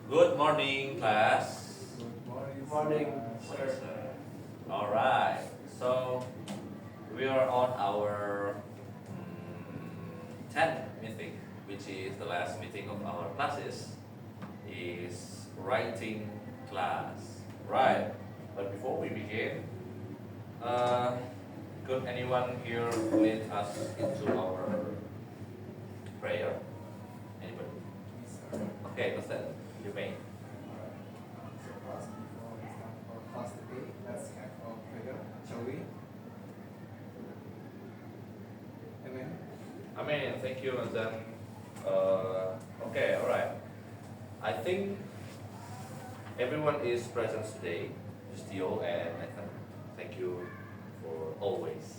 Good morning, class. Good Morning, Morning, sir. sir. All right. So we are on our 10th meeting, which is the last meeting of our classes. Is writing class. Right. But before we begin, uh, could anyone here lead us into our prayer? Anybody? Yes, sir. Okay, Pastor, you may. Alright. So class, before we start our class today, let's have a prayer, shall we? Amen. Amen. Thank you, and then, okay, all right. I think everyone is present today. Justio and Nathan, thank you for always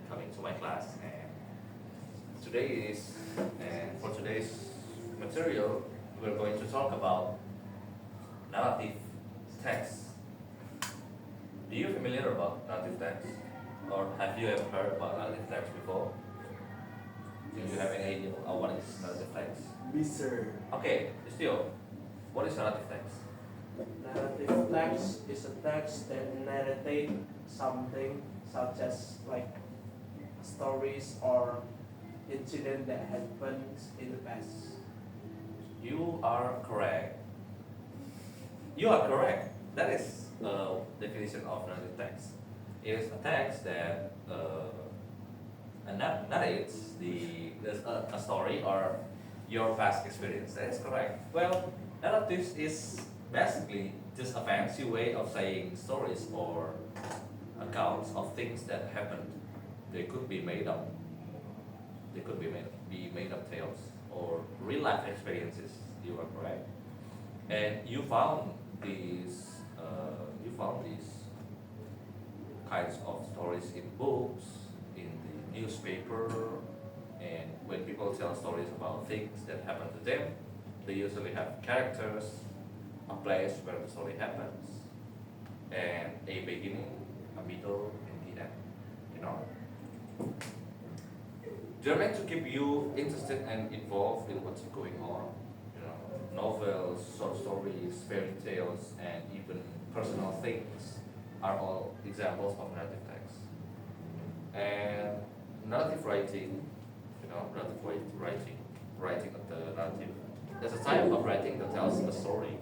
coming to my class. And today is, and for today's material, we're going to talk about narrative text. Do you familiar about narrative text, or have you ever heard about narrative text before? Do you have any idea of what is narrative text? Sir. Okay, still, what is narrative text? Narrative text is a text that narrates something such as like stories or incident that happens in the past. You are correct. You are correct. That is the definition of narrative text. It is a text that narrates a story or your past experience. That is correct. Well, narratives is basically just a fancy way of saying stories or accounts of things that happened. They could be made up. They could be made up tales or real life experiences. You are correct. And you found these kinds of stories in books, in the newspaper, and when people tell stories about things that happen to them, they usually have characters, a place where the story happens, and a beginning, a middle, and the end. You know, they're meant to keep you interested and involved in what's going on. You know, novels, short stories, fairy tales, and even personal things are all examples of narrative text. And narrative writing, writing of the narrative. There's a type of writing that tells a story.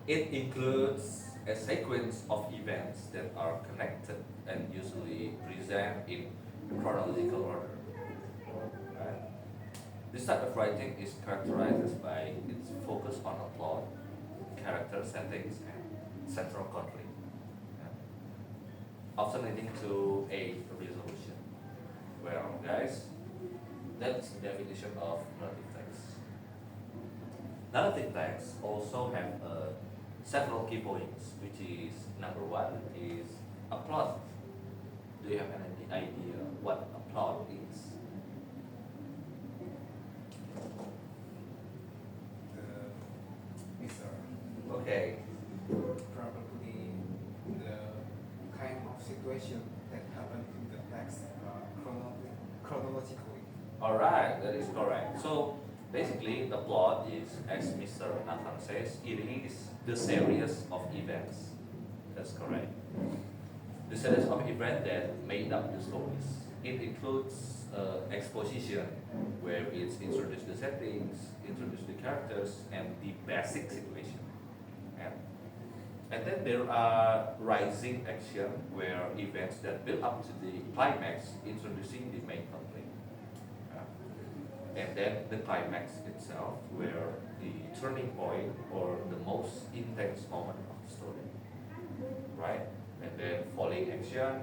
It includes a sequence of events that are connected and usually present in chronological order. Right? This type of writing is characterized by its focus on a plot, character settings, and central conflict, yeah, often leading to a resolution. Well, guys, that's the definition of narrative text. Narrative texts also have several key points, which is number one is a plot. Do you have any idea what a plot is? Yes, sir. Okay. Probably the kind of situation that happened in the text chronologically. All right, that is correct. So basically, the plot is, as Mr. Nathan says, it is the series of events. That's correct. The series of events that made up the stories. It includes exposition, where it's introduced the settings, introduce the characters, and the basic situation. And, and then there are rising action, where events that build up to the climax, introducing the main conflict. And then the climax itself, where the turning point or the most intense moment of the story, right? And then falling action,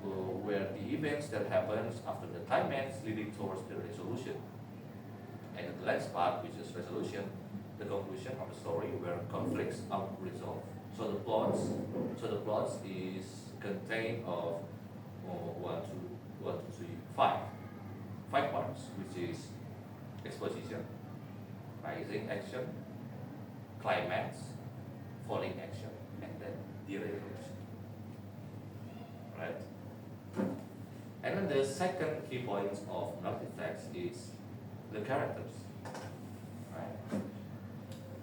where the events that happens after the climax leading towards the resolution. And the last part, which is resolution, the conclusion of the story where conflicts are resolved. So the plots is contained of one, two, three, five parts, which is exposition, rising action, climax, falling action, and then the resolution. Right? And then the second key point of narrative text is the characters. Right?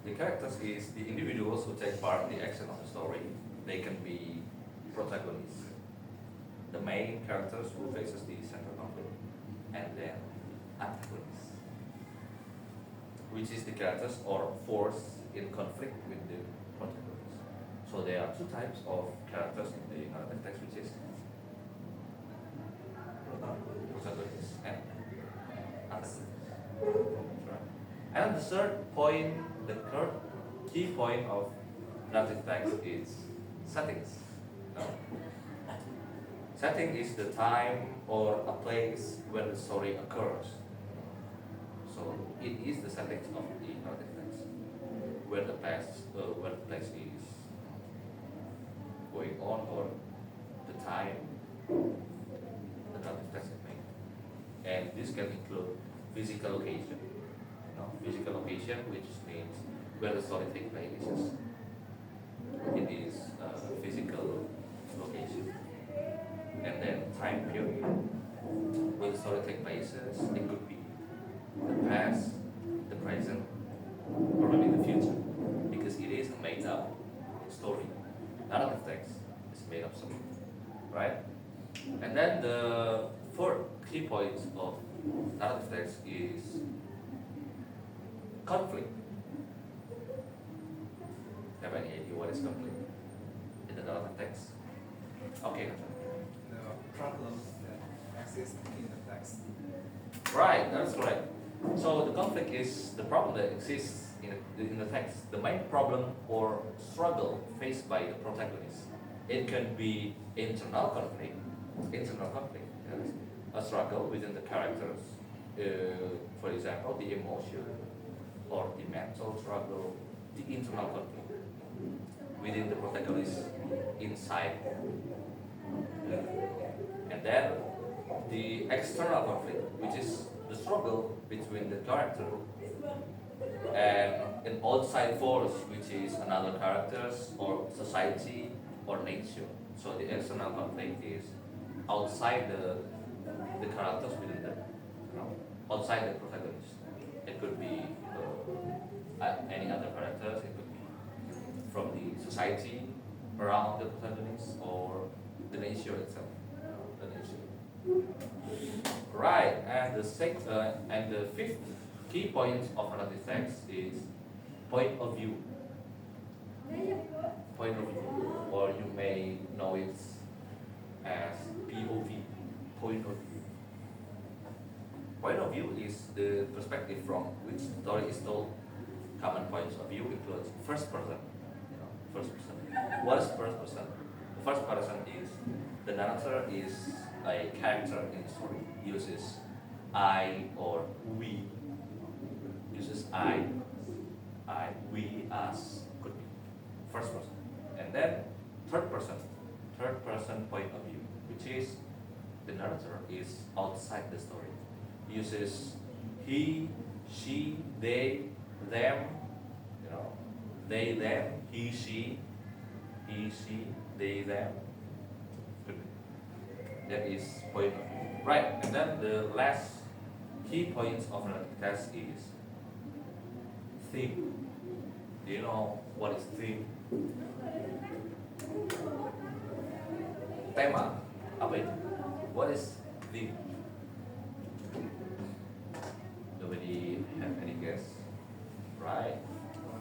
The characters is the individuals who take part in the action of the story. They can be protagonists, the main characters who faces the central conflict, and then antagonists, which is the characters or force in conflict with the protagonist. So there are two types of characters in the narrative text, which is protagonist and antagonist. Right. And the third point, the third key point of narrative text is settings. No? Setting is the time or a place where the story occurs. So it is the settings of the narrative text, where the place is going on, or the time the narrative text is made. And this can include physical location. Physical location, which means where the story takes place. It is a physical location. And then time period, where the story takes place. It could be the past, the present, or maybe the future, because it is a made up story. Narrative text is made up story, right? And then the fourth key point of narrative text is conflict. Have any idea what is conflict in the narrative text? Okay. The problems that exist in the text. Right, that's correct. So the conflict is the problem that exists in the text. The main problem or struggle faced by the protagonist. It can be internal conflict, yes, a struggle within the characters. For example, the emotion or the mental struggle, the internal conflict within the protagonist inside. And then the external conflict, which is the struggle between the character and an outside force, which is another characters or society or nature. So the external conflict is outside the characters within the, outside the protagonist. It could be any other characters. It could be from the society around the protagonist or the nature itself. The nature. Right, and the fifth key point of narrative text is point of view. Point of view, or you may know it as POV, point of view. Point of view is the perspective from which the story is told. Common points of view includes first person. First person. What is first person? The first person is the narrator is a character in the story. Uses I or we. Uses I, we, us. Could be first person. And then third person point of view, which is the narrator is outside the story. Uses he, she, they, them, they, them, he, she, they, them. That is point of view. Right, and then the last key point of narrative text is theme. Do you know what is theme? Tema. Apa itu? What is theme? Nobody have any guess? Right.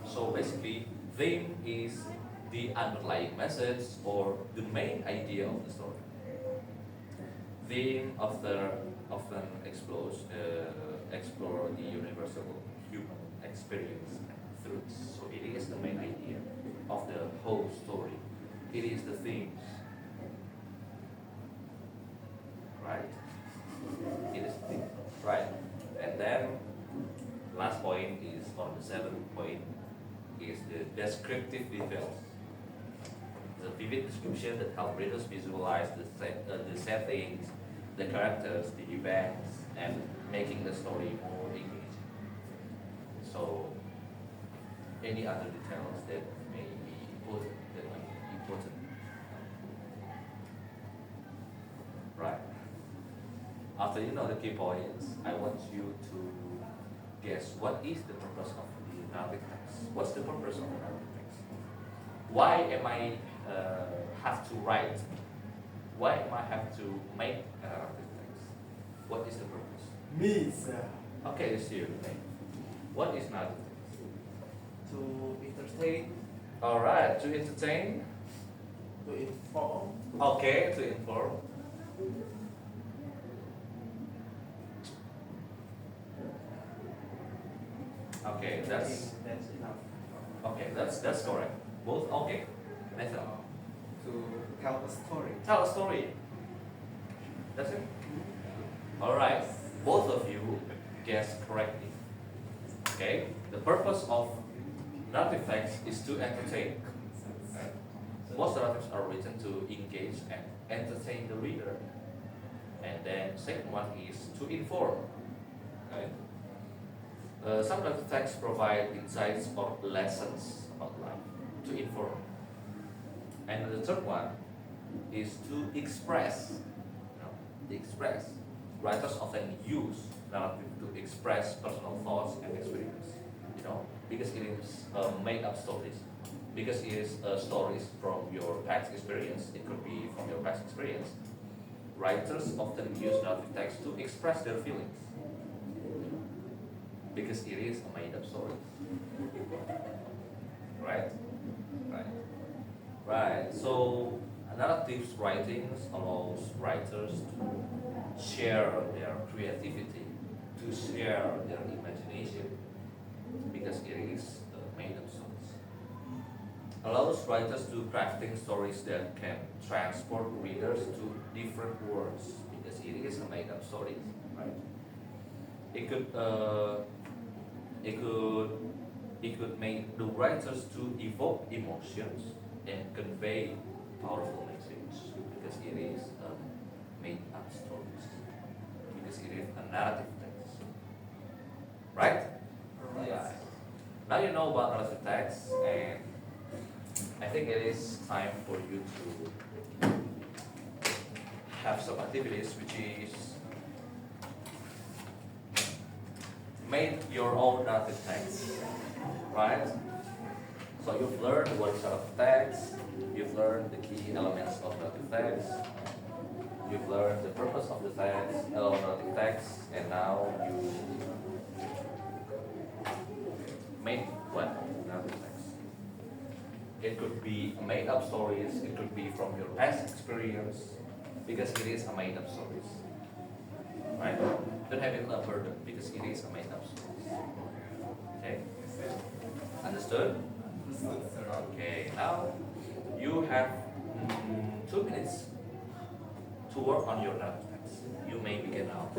So basically, theme is the underlying message or the main idea of the story. Theme often explore the universal human experience truths. So it is the main idea of the whole story. It is the themes, right? It is the theme, right? And then last point is, or the seventh point is the descriptive details. The vivid description that help readers visualize the settings, the characters, the events, and making the story more engaging. So, any other details that may be important, right? After you know the key points, I want you to guess what is the purpose of the narrative text? What's the purpose of the narrative text? Why am I have to write? Why am I have to make a narrative text? What is the purpose? Me, sir. Okay, it's you. Okay. What is narrative text? To entertain, All right, to entertain. to inform, Okay, to inform. Okay, I that's think that's enough. okay. That's correct. Both okay. Nathan, To tell a story. tell a story. That's it. All right. Both of you guessed correctly. Okay. The purpose of narrative text is to entertain. Most narratives are written to engage and entertain the reader. And then second one is to inform. Right? Some narrative texts provide insights or lessons about life to inform. And the third one is to express. To express. Writers often use narrative to express personal thoughts and experience. Because it is made up stories. Because it is stories from your past experience. It could be from your past experience. Writers often use narrative text to express their feelings. Because it is a made up story. Right? Right. Right. So narrative writings allows writers to share their creativity, to share their imagination, because it is made up stories. Allows writers to crafting stories that can transport readers to different worlds, because it is a made up story, right? It could make the writers to evoke emotions and convey powerful message, because it is made up stories, because it is a narrative text, right? Yeah. Now you know about narrative text, and I think it is time for you to have some activities, which is make your own narrative text, right? So you've learned what is narrative text, you've learned the key elements of narrative text, you've learned the purpose of the text, narrative text, and now you make what narrative text. It could be made up stories, it could be from your past experience, because it is a made up stories. Right? Don't have it a burden, because it is a made up stories. Okay? Understood? Understood, sir. Okay, now you have 2 minutes to work on your narrative text. You may begin now.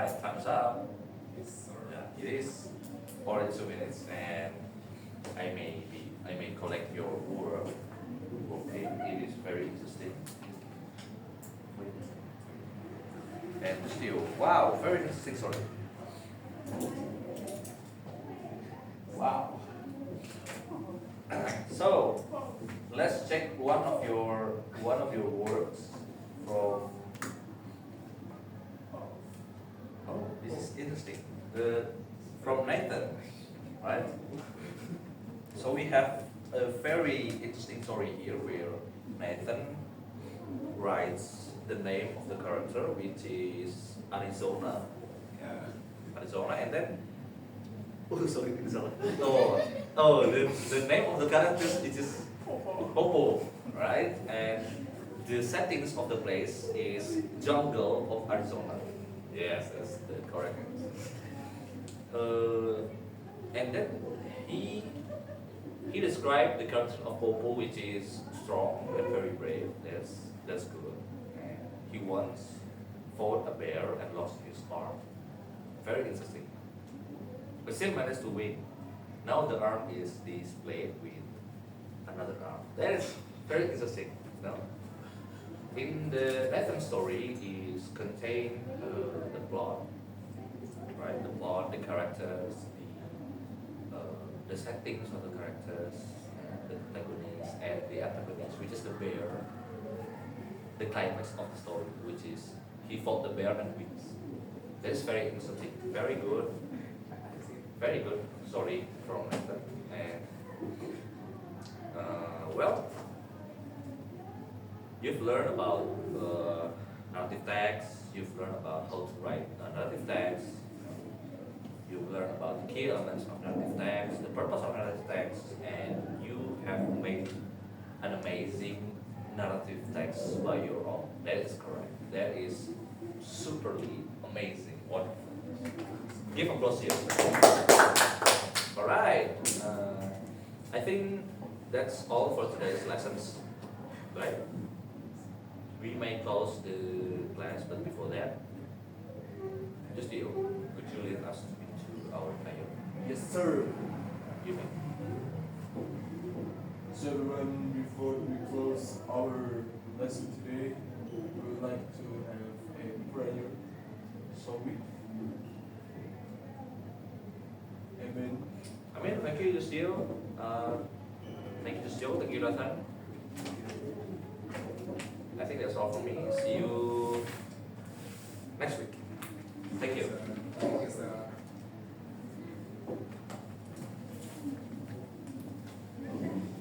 right, time's up. Yes, sir. Yeah, it is already 2 minutes, and I may collect your work. Okay, it is very interesting. And still, wow, very interesting story. Wow. So let's check one of your works from. Oh, this is interesting. From Nathan, right? So we have a very interesting story here where Nathan writes the name of the character, which is Arizona, Yeah. and then sorry, the name of the character is Popo, right? And the settings of the place is jungle of Arizona. Yes, that's the correct answer. And then he described the character of Popo, which is strong and very brave. That's good. And he once fought a bear and lost his arm. Very interesting. But still managed to win. Now the arm is displayed with another arm. That is very interesting. No? In the Nathan story is contained the plot, right? The plot, the characters, the settings of the characters, the protagonist and the antagonist, which is the bear. The climax of the story, which is he fought the bear and wins. That is very interesting. Very good. Very good story from Nathan. And well, you've learned about narrative text. You've learned about how to write narrative text. You've learned about the key elements of narrative text, the purpose of narrative text, and you have made an amazing narrative text by your own. That is correct. That is superly amazing. Wonderful. Give applause here. All right. I think that's all for today's lessons. Right? We may close the class, but before that, just you, could you lead us into our prayer? Yes, sir. You may. So everyone, before we close our lesson today, we would like to have a prayer. So we. Amen. Amen. Thank you, Justil. Thank you, Justil. Thank you, Nathan. I think that's all from me. See you